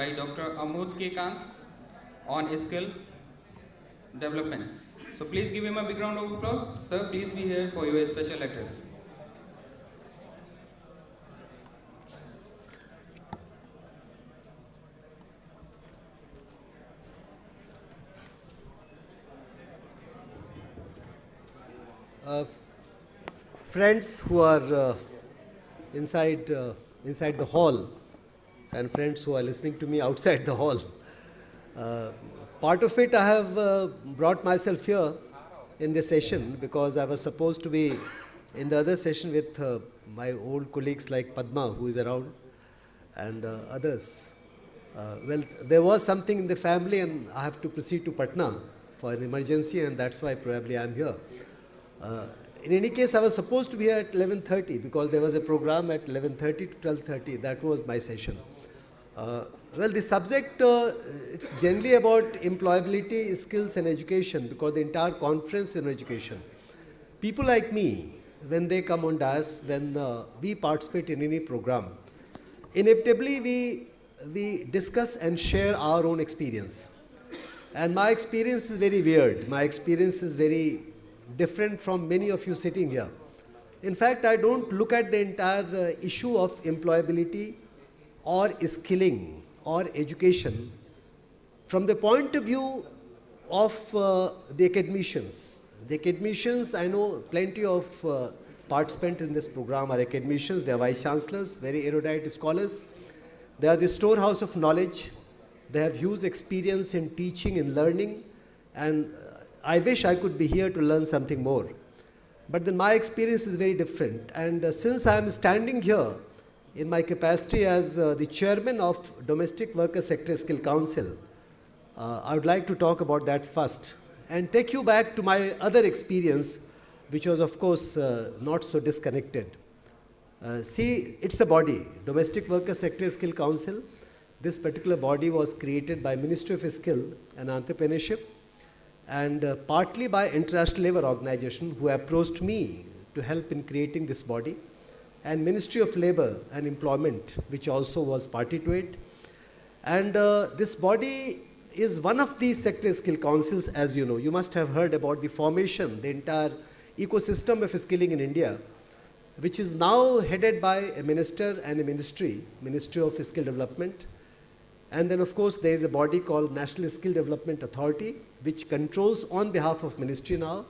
by Dr. Amod Kanth on skill development. So please give him a big round of applause. Sir, please be here for your special address. Friends who are inside inside the hall and friends who are listening to me outside the hall. Part of it I have brought myself here in this session because I was supposed to be in the other session with my old colleagues like Padma, who is around, and others. Well, there was something in the family and I have to proceed to Patna for an emergency, and that's why probably I'm here. In any case, I was supposed to be here at 11:30 because there was a program at 11:30 to 12:30. That was my session. Well, the subject, it's generally about employability, skills and education, because the entire conference is on education. People like me, when they come on dais, when we participate in any program, inevitably we discuss and share our own experience. And my experience is very weird. My experience is very different from many of you sitting here. In fact, I don't look at the entire issue of employability or skilling or education from the point of view of the academicians. The academicians, I know plenty of participants in this program are academicians. They are vice chancellors, very erudite scholars. They are the storehouse of knowledge. They have huge experience in teaching and learning, and I wish I could be here to learn something more. But then my experience is very different. And since I am standing here in my capacity as the chairman of Domestic Worker Sector Skill Council, I would like to talk about that first and take you back to my other experience, which was of course not so disconnected. See, it's a body, Domestic Worker Sector Skill Council. This particular body was created by Ministry of Skill and Entrepreneurship, and partly by International Labour Organization, who approached me to help in creating this body, and Ministry of Labour and Employment, which also was party to it. And this body is one of these sector skill councils, as you know. You must have heard about the formation, the entire ecosystem of skilling in India, which is now headed by a minister and a ministry, Ministry of Skill Development. And then, of course, there is a body called National Skill Development Authority, which controls on behalf of ministry now.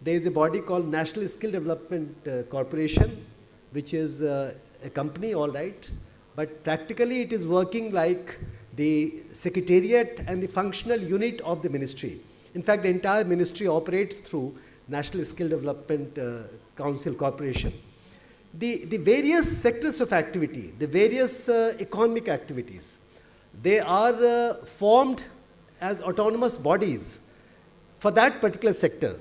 There is a body called National Skill Development Corporation, which is a company, all right, but practically it is working like the secretariat and the functional unit of the ministry. In fact, the entire ministry operates through National Skill Development Council Corporation. The various sectors of activity, the various economic activities, they are formed as autonomous bodies for that particular sector,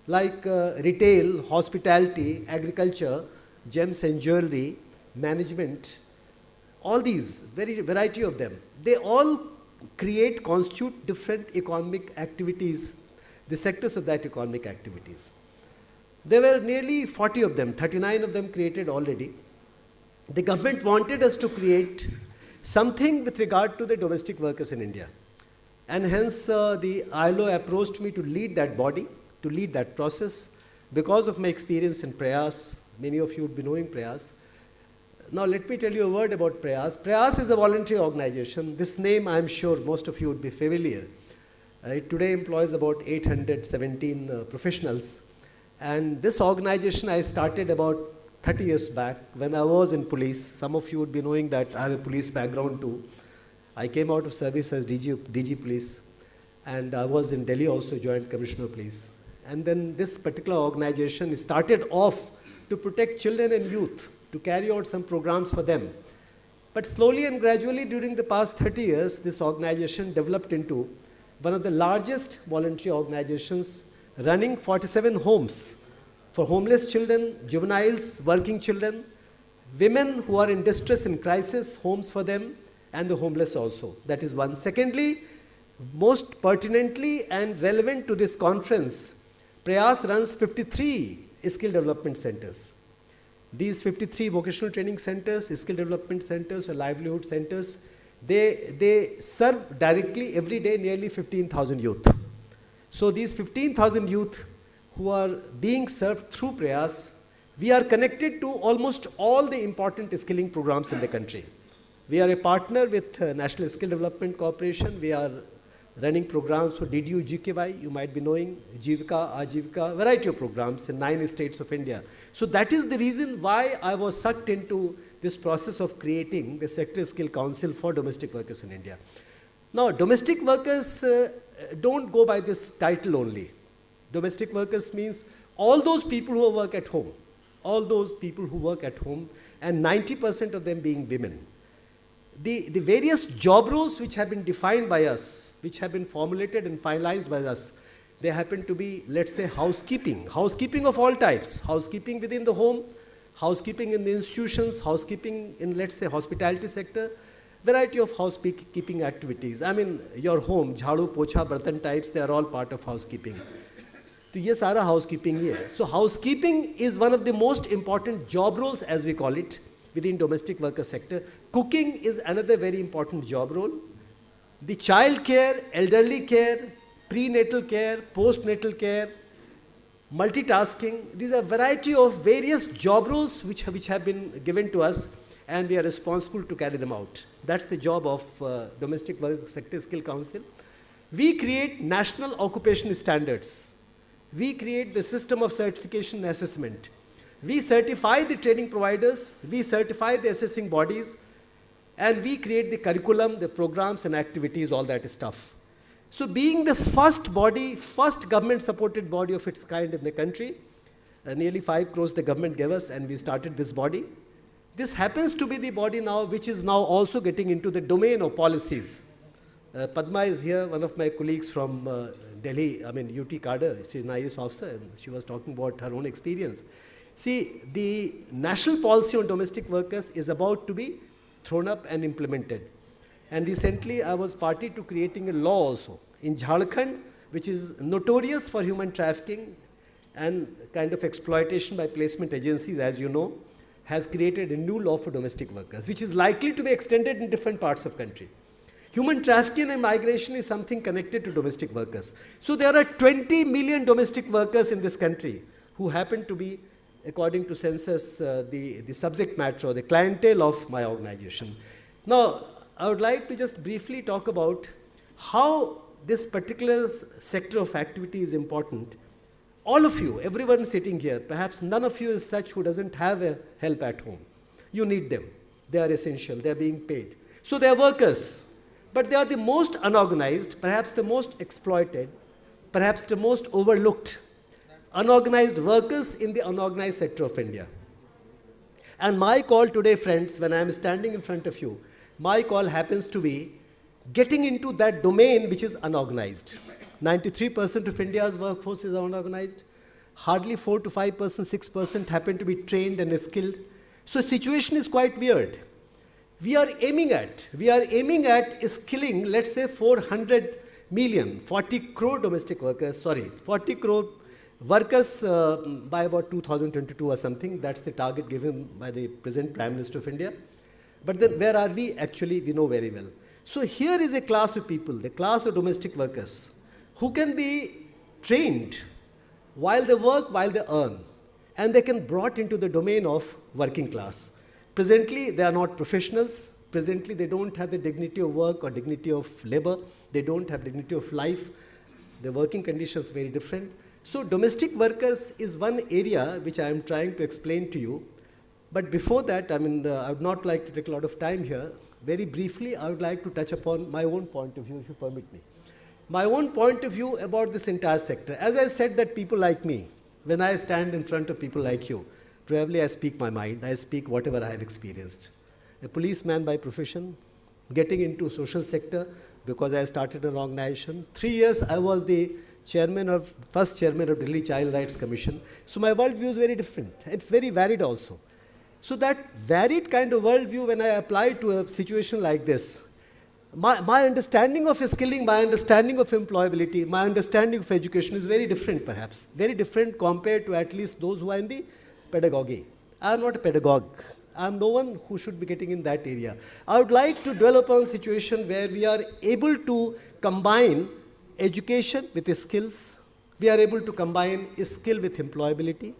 like retail, hospitality, agriculture, gems and jewelry, management, all these, variety of them. They all constitute different economic activities, the sectors of that economic activities. There were nearly 40 of them, 39 of them created already. The government wanted us to create something with regard to the domestic workers in India. And hence the ILO approached me to lead that body, to lead that process, because of my experience in Prayas. Many of you would be knowing Prayas. Now let me tell you a word about Prayas. Prayas is a voluntary organization. This name I am sure most of you would be familiar. It today employs about 817 professionals. And this organization I started about 30 years back when I was in police. Some of you would be knowing that I have a police background too. I came out of service as DG Police, and I was in Delhi also, Joint Commissioner of Police. And then this particular organization started off to protect children and youth, to carry out some programs for them. But slowly and gradually during the past 30 years, this organization developed into one of the largest voluntary organizations, running 47 homes for homeless children, juveniles, working children, women who are in distress and crisis, homes for them, and the homeless also. That is one. Secondly, most pertinently and relevant to this conference, Prayas runs 53 skill development centers. These 53 vocational training centers, skill development centers or livelihood centers they serve directly every day nearly 15,000 youth. So these 15,000 youth who are being served through Prayas, we are connected to almost all the important skilling programs in the country. We are a partner with National Skill Development Corporation. We are running programs for DDU GKY, you might be knowing, Jivika, Ajivika, variety of programs in 9 states of India. So that is the reason why I was sucked into this process of creating the Sector Skill Council for domestic workers in India. Now, domestic workers don't go by this title only. Domestic workers means all those people who work at home, all those people who work at home, and 90% of them being women. The various job roles which have been defined by us, which have been formulated and finalized by us, they happen to be, let's say, housekeeping of all types, housekeeping within the home, housekeeping in the institutions, housekeeping in, let's say, hospitality sector, variety of housekeeping activities. I mean, your home, jhadu, pocha, bartan types, they are all part of housekeeping. So ये सारा housekeeping ही है. So housekeeping is one of the most important job roles, as we call it, within domestic worker sector. Cooking is another very important job role. The child care, elderly care, prenatal care, postnatal care, multitasking, these are variety of various job roles which have been given to us, and we are responsible to carry them out. That's the job of Domestic Work Sector Skill Council. We create national occupation standards. We create the system of certification and assessment. We certify the training providers, we certify the assessing bodies, and we create the curriculum, the programs and activities, all that stuff. So being the first body, first government-supported body of its kind in the country, nearly 5 crores the government gave us, and we started this body. This happens to be the body now which is now also getting into the domain of policies. Padma is here, one of my colleagues from Delhi, UT cadre. She's an IAS officer, and she was talking about her own experience. See, the national policy on domestic workers is about to be thrown up and implemented. And recently, I was party to creating a law also in Jharkhand, which is notorious for human trafficking and kind of exploitation by placement agencies, as you know, has created a new law for domestic workers, which is likely to be extended in different parts of country. Human trafficking and migration is something connected to domestic workers. So there are 20 million domestic workers in this country who happen to be, according to census, the subject matter or the clientele of my organization. Now, I would like to just briefly talk about how this particular sector of activity is important. All of you, everyone sitting here, perhaps none of you is such who doesn't have a help at home. You need them. They are essential. They are being paid. So they are workers. But they are the most unorganized, perhaps the most exploited, perhaps the most overlooked, unorganized workers in the unorganized sector of India. And my call today, friends, when I am standing in front of you, my call happens to be getting into that domain which is unorganized. 93% of India's workforce is unorganized. Hardly 4 to 5%, 6% happen to be trained and skilled. So the situation is quite weird. We are aiming at skilling, let's say 400 million, 40 crore domestic workers, 40 crore workers by about 2022 or something. That's the target given by the present Prime Minister of India. But then where are we? Actually, we know very well. So here is a class of people, the class of domestic workers, who can be trained while they work, while they earn, and they can be brought into the domain of working class. Presently, they are not professionals. Presently, they don't have the dignity of work or dignity of labor. They don't have dignity of life. The working conditions are very different. So domestic workers is one area which I am trying to explain to you. But before that, I would not like to take a lot of time here. Very briefly, I would like to touch upon my own point of view, if you permit me. My own point of view about this entire sector. As I said, that people like me, when I stand in front of people like you, probably I speak my mind, I speak whatever I have experienced. A policeman by profession, getting into social sector because I started an organization. 3 years I was the first chairman of Delhi Child Rights Commission. So my worldview is very different. It's very varied also. So that varied kind of worldview, when I apply to a situation like this, my understanding of skilling, my understanding of employability, my understanding of education is very different perhaps. Very different compared to at least those who are in the pedagogy. I am not a pedagogue. I'm no one who should be getting in that area. I would like to dwell upon a situation where we are able to combine education with skills. We are able to combine skill with employability.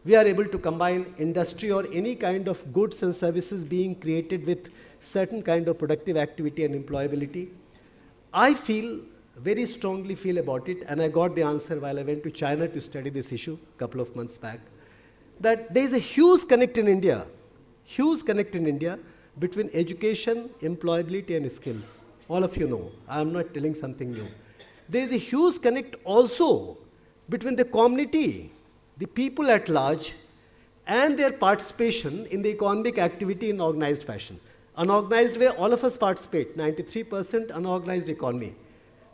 We are able to combine industry or any kind of goods and services being created with certain kind of productive activity and employability. I very strongly feel about it, and I got the answer while I went to China to study this issue a couple of months back, that there is a huge connect in India between education, employability and skills. All of you know, I am not telling something new. There is a huge connect also between the community, the people at large, and their participation in the economic activity in organized fashion. Unorganized way, all of us participate, 93% unorganized economy.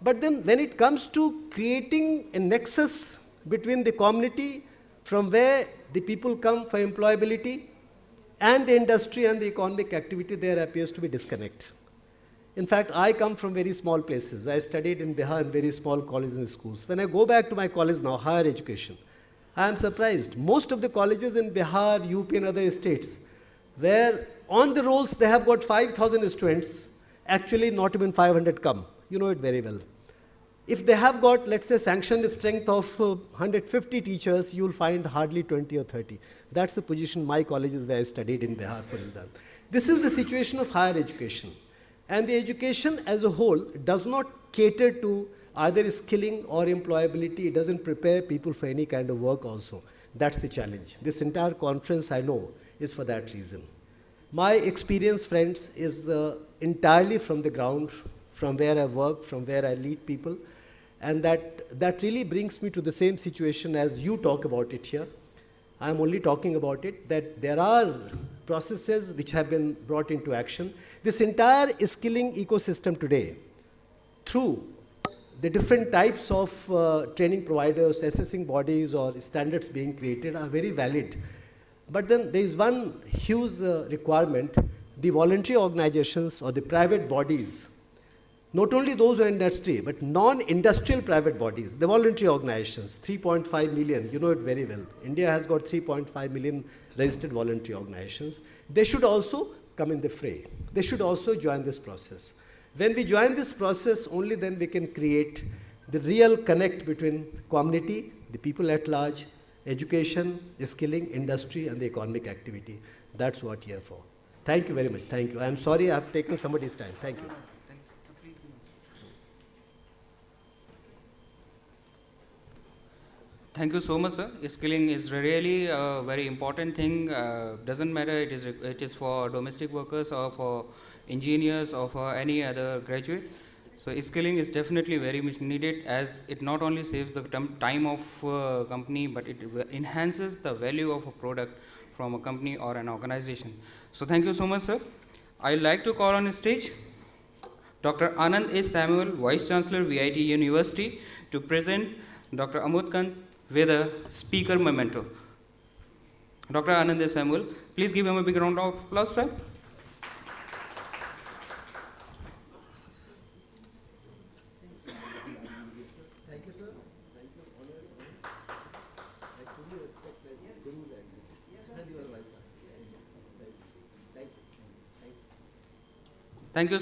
But then when it comes to creating a nexus between the community from where the people come for employability and the industry and the economic activity, there appears to be disconnect. In fact, I come from very small places. I studied in Bihar in very small colleges and schools. When I go back to my college now, higher education, I am surprised. Most of the colleges in Bihar, UP and other states, where on the rolls they have got 5,000 students, actually not even 500 come. You know it very well. If they have got, let's say, sanctioned strength of 150 teachers, you will find hardly 20 or 30. That's the position my colleges where I studied in Bihar, for example. This is the situation of higher education. And the education as a whole does not cater to either skilling or employability. It doesn't prepare people for any kind of work also. That's the challenge. This entire conference, I know, is for that reason. My experience, friends, is entirely from the ground, from where I work, from where I lead people. And that really brings me to the same situation as you talk about it here. I'm only talking about it, that there are processes which have been brought into action. This entire skilling ecosystem today, through the different types of training providers, assessing bodies or standards being created are very valid. But then there is one huge requirement, the voluntary organizations or the private bodies, not only those who are in industry, but non-industrial private bodies, the voluntary organizations, 3.5 million, you know it very well. India has got 3.5 million registered voluntary organizations. They should also come in the fray. They should also join this process. When we join this process, only then we can create the real connect between community, the people at large, education, skilling, industry, and the economic activity. That's what we are for. Thank you very much. Thank you. I'm sorry I've taken somebody's time. Thank you. Thank you so much, sir. Skilling is really a very important thing. Doesn't matter it is for domestic workers or for engineers or for any other graduate. So skilling is definitely very much needed, as it not only saves the time of company, but it enhances the value of a product from a company or an organization. So thank you so much, sir. I'd like to call on stage Dr. Anand A. Samuel, Vice Chancellor, VIT University, to present Dr. Amod Kanth with a speaker memento. Dr. Anand A. Samuel, please give him a big round of applause, sir. Thank you, sir. Thank you. I truly respect gurus like this. And you are vice. Thank you. Thank you.